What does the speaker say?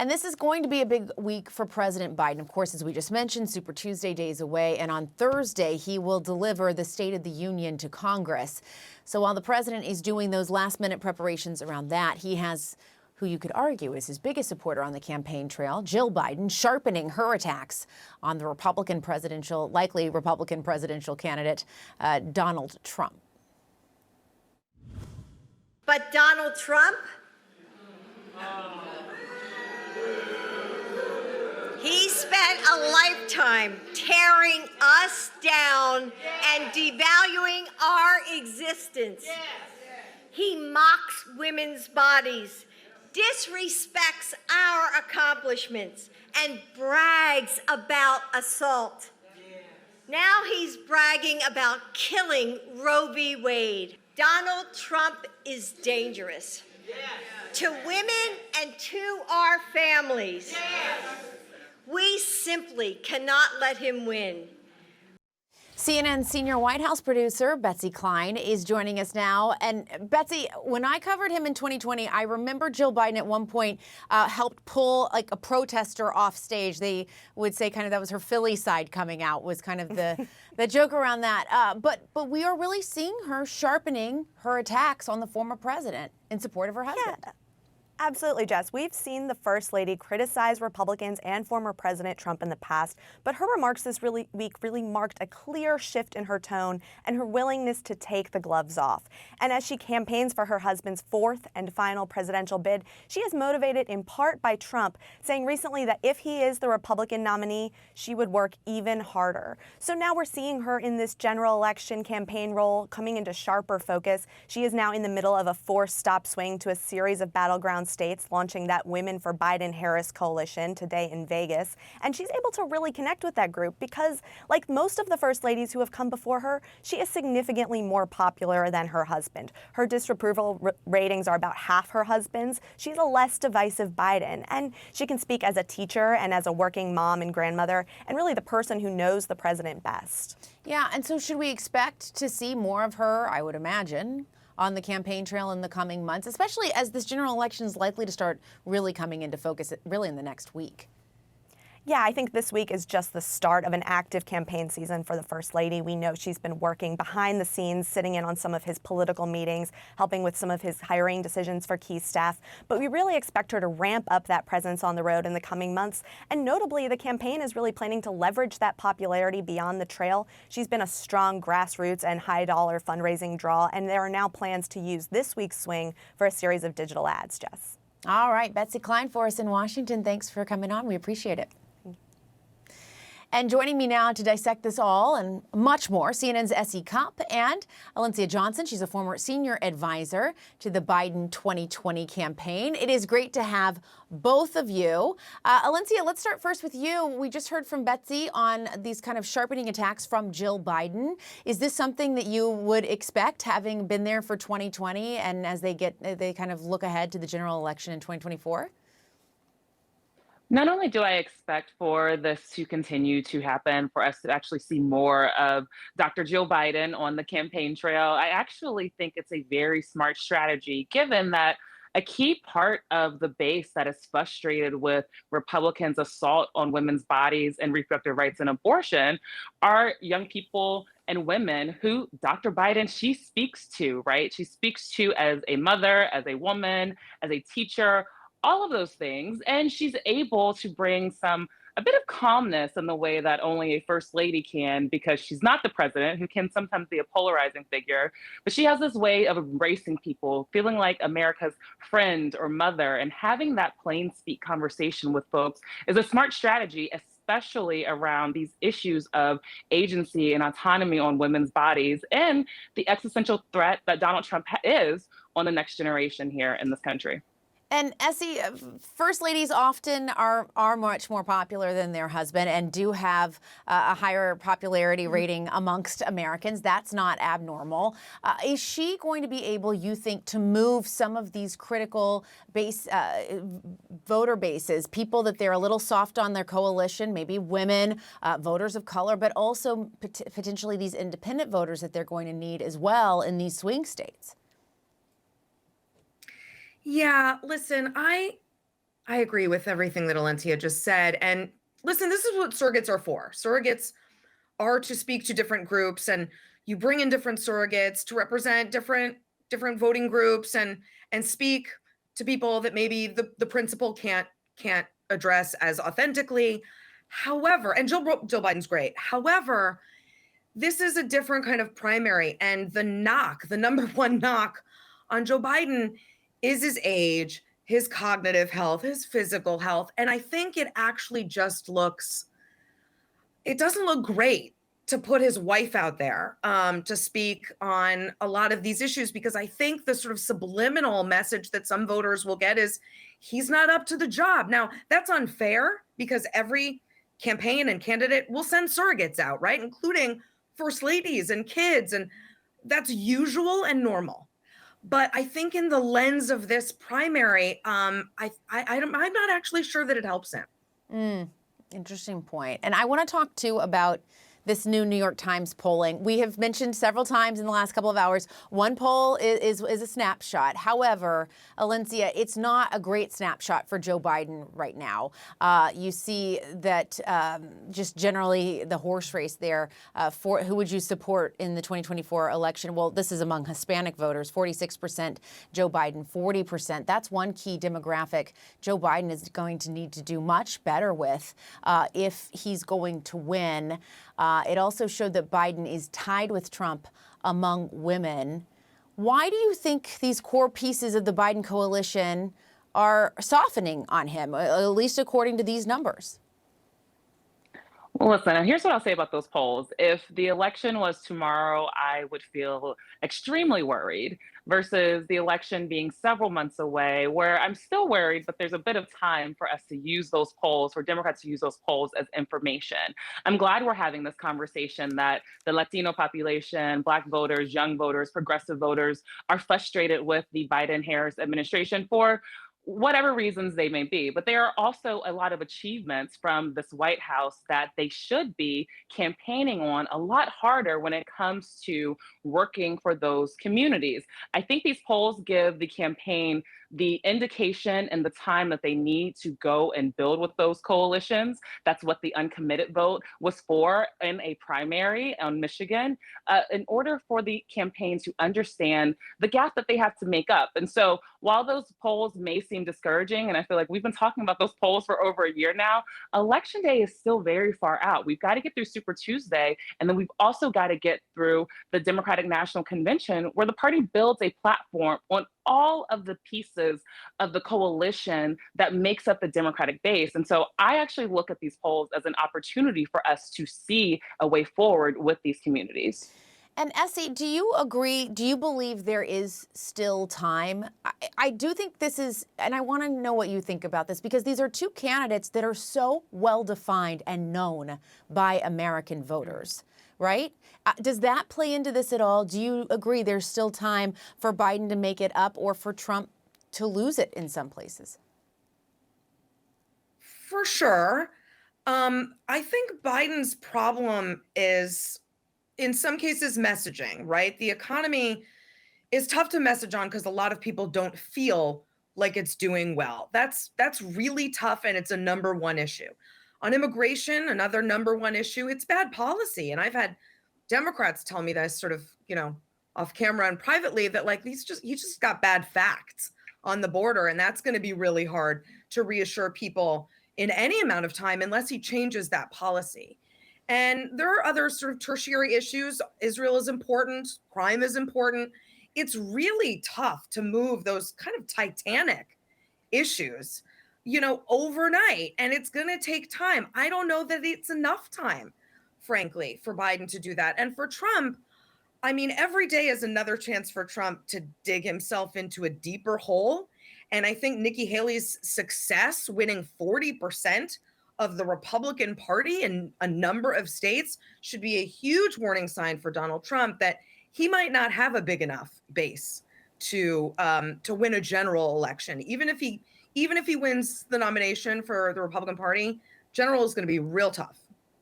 And this is going to be a big week for President Biden. Of course, as we just mentioned, Super Tuesday days away. And on Thursday, he will deliver the State of the Union to Congress. So while the president is doing those last-minute preparations around that, he has who you could argue is his biggest supporter on the campaign trail, Jill Biden, sharpening her attacks on the likely Republican presidential candidate, Donald Trump. But Donald Trump, he spent a lifetime tearing us down and devaluing our existence. He mocks women's bodies, disrespects our accomplishments, and brags about assault. Now he's bragging about killing Roe v. Wade. Donald Trump is dangerous to women and to our families. We simply cannot let him win. CNN senior White House producer Betsy Klein is joining us now. And Betsy, when I covered him in 2020, I remember Jill Biden at one point helped pull like a protester off stage. They would say kind of that was her Philly side coming out, was kind of the joke around that. But we are really seeing her sharpening her attacks on the former president in support of her husband. Yeah. Absolutely, Jess. We've seen the First Lady criticize Republicans and former President Trump in the past, but her remarks this week really marked a clear shift in her tone and her willingness to take the gloves off. And as she campaigns for her husband's fourth and final presidential bid, she is motivated in part by Trump, saying recently that if he is the Republican nominee, she would work even harder. So now we're seeing her in this general election campaign role coming into sharper focus. She is now in the middle of a four-stop swing to a series of battleground states, launching that Women for Biden-Harris coalition today in Vegas. And she's able to really connect with that group because, like most of the first ladies who have come before her, she is significantly more popular than her husband. Her disapproval ratings are about half her husband's. She's a less divisive Biden, and she can speak as a teacher and as a working mom and grandmother, and really the person who knows the president best. Yeah, and so should we expect to see more of her, I would imagine, on the campaign trail in the coming months, especially as this general election is likely to start really coming into focus really in the next week? Yeah, I think this week is just the start of an active campaign season for the First Lady. We know she's been working behind the scenes, sitting in on some of his political meetings, helping with some of his hiring decisions for key staff. But we really expect her to ramp up that presence on the road in the coming months. And notably, the campaign is really planning to leverage that popularity beyond the trail. She's been a strong grassroots and high-dollar fundraising draw, and there are now plans to use this week's swing for a series of digital ads, Jess. All right, Betsy Klein for us in Washington. Thanks for coming on. We appreciate it. And joining me now to dissect this all and much more, CNN's Essie Cupp and Alencia Johnson. She's a former senior advisor to the Biden 2020 campaign. It is great to have both of you. Alencia, let's start first with you. We just heard from Betsy on these kind of sharpening attacks from Jill Biden. Is this something that you would expect, having been there for 2020 and as they kind of look ahead to the general election in 2024? Not only do I expect for this to continue to happen, for us to actually see more of Dr. Jill Biden on the campaign trail, I actually think it's a very smart strategy, given that a key part of the base that is frustrated with Republicans' assault on women's bodies and reproductive rights and abortion are young people and women who Dr. Biden, she speaks to, right? She speaks to as a mother, as a woman, as a teacher, all of those things. And she's able to bring a bit of calmness in the way that only a first lady can, because she's not the president, who can sometimes be a polarizing figure, but she has this way of embracing people, feeling like America's friend or mother, and having that plain speak conversation with folks is a smart strategy, especially around these issues of agency and autonomy on women's bodies and the existential threat that Donald Trump is on the next generation here in this country. And Essie, first ladies often are much more popular than their husband and do have a higher popularity rating amongst Americans. That's not abnormal. Is she going to be able, you think, to move some of these critical voter bases, people that they're a little soft on their coalition, maybe women, voters of color, but also potentially these independent voters that they're going to need as well in these swing states? Yeah, listen, I I agree with everything that Alencia just said. And listen, this is what surrogates are for. Surrogates are to speak to different groups, and you bring in different surrogates to represent different voting groups and speak to people that maybe the principal can't address as authentically. However, and Joe Biden's great. However, this is a different kind of primary, and the number one knock on Joe Biden is his age, his cognitive health, his physical health. And I think it actually just it doesn't look great to put his wife out there to speak on a lot of these issues, because I think the sort of subliminal message that some voters will get is he's not up to the job. Now, that's unfair because every campaign and candidate will send surrogates out, right? Including first ladies and kids. And that's usual and normal. But I think in the lens of this primary, I'm not actually sure that it helps him. Interesting point. And I want to talk too about this new New York Times polling. We have mentioned several times in the last couple of hours, one poll is a snapshot. However, Alencia, it's not a great snapshot for Joe Biden right now. You see that just generally the horse race there for who would you support in the 2024 election? Well, this is among Hispanic voters, 46% Joe Biden, 40%. That's one key demographic Joe Biden is going to need to do much better with if he's going to win. It also showed that Biden is tied with Trump among women. Why do you think these core pieces of the Biden coalition are softening on him, at least according to these numbers? Well, listen, here's what I'll say about those polls. If the election was tomorrow, I would feel extremely worried versus the election being several months away, where I'm still worried, but there's a bit of time for us to use those polls, for Democrats to use those polls as information. I'm glad we're having this conversation that the Latino population, Black voters, young voters, progressive voters are frustrated with the Biden-Harris administration for whatever reasons they may be. But there are also a lot of achievements from this White House that they should be campaigning on a lot harder when it comes to working for those communities. I think these polls give the campaign the indication and the time that they need to go and build with those coalitions. That's what the uncommitted vote was for in a primary on Michigan, in order for the campaign to understand the gap that they have to make up. And so while those polls may seem discouraging, and I feel like we've been talking about those polls for over a year now, election day is still very far out. We've got to get through Super Tuesday, and then we've also got to get through the Democratic National Convention, where the party builds a platform on all of the pieces of the coalition that makes up the Democratic base. And so I actually look at these polls as an opportunity for us to see a way forward with these communities. And Essie, do you agree? Do you believe there is still time? I do think this is, and I want to know what you think about this, because these are two candidates that are so well defined and known by American voters, right? Does that play into this at all? Do you agree there's still time for Biden to make it up or for Trump to lose it in some places? For sure. I think Biden's problem is, in some cases, messaging, right? The economy is tough to message on because a lot of people don't feel like it's doing well. That's really tough, and it's a number one issue. On immigration, another number one issue, it's bad policy. And I've had Democrats tell me this sort of, off camera and privately, that like he just got bad facts on the border, and that's going to be really hard to reassure people in any amount of time unless he changes that policy. And there are other sort of tertiary issues. Israel is important. Crime is important. It's really tough to move those kind of titanic issues, overnight. And it's going to take time. I don't know that it's enough time, frankly, for Biden to do that. And for Trump, I mean, every day is another chance for Trump to dig himself into a deeper hole. And I think Nikki Haley's success, winning 40% of the Republican Party in a number of states, should be a huge warning sign for Donald Trump that he might not have a big enough base to win a general election. Even if he wins the nomination for the Republican Party, general is going to be real tough.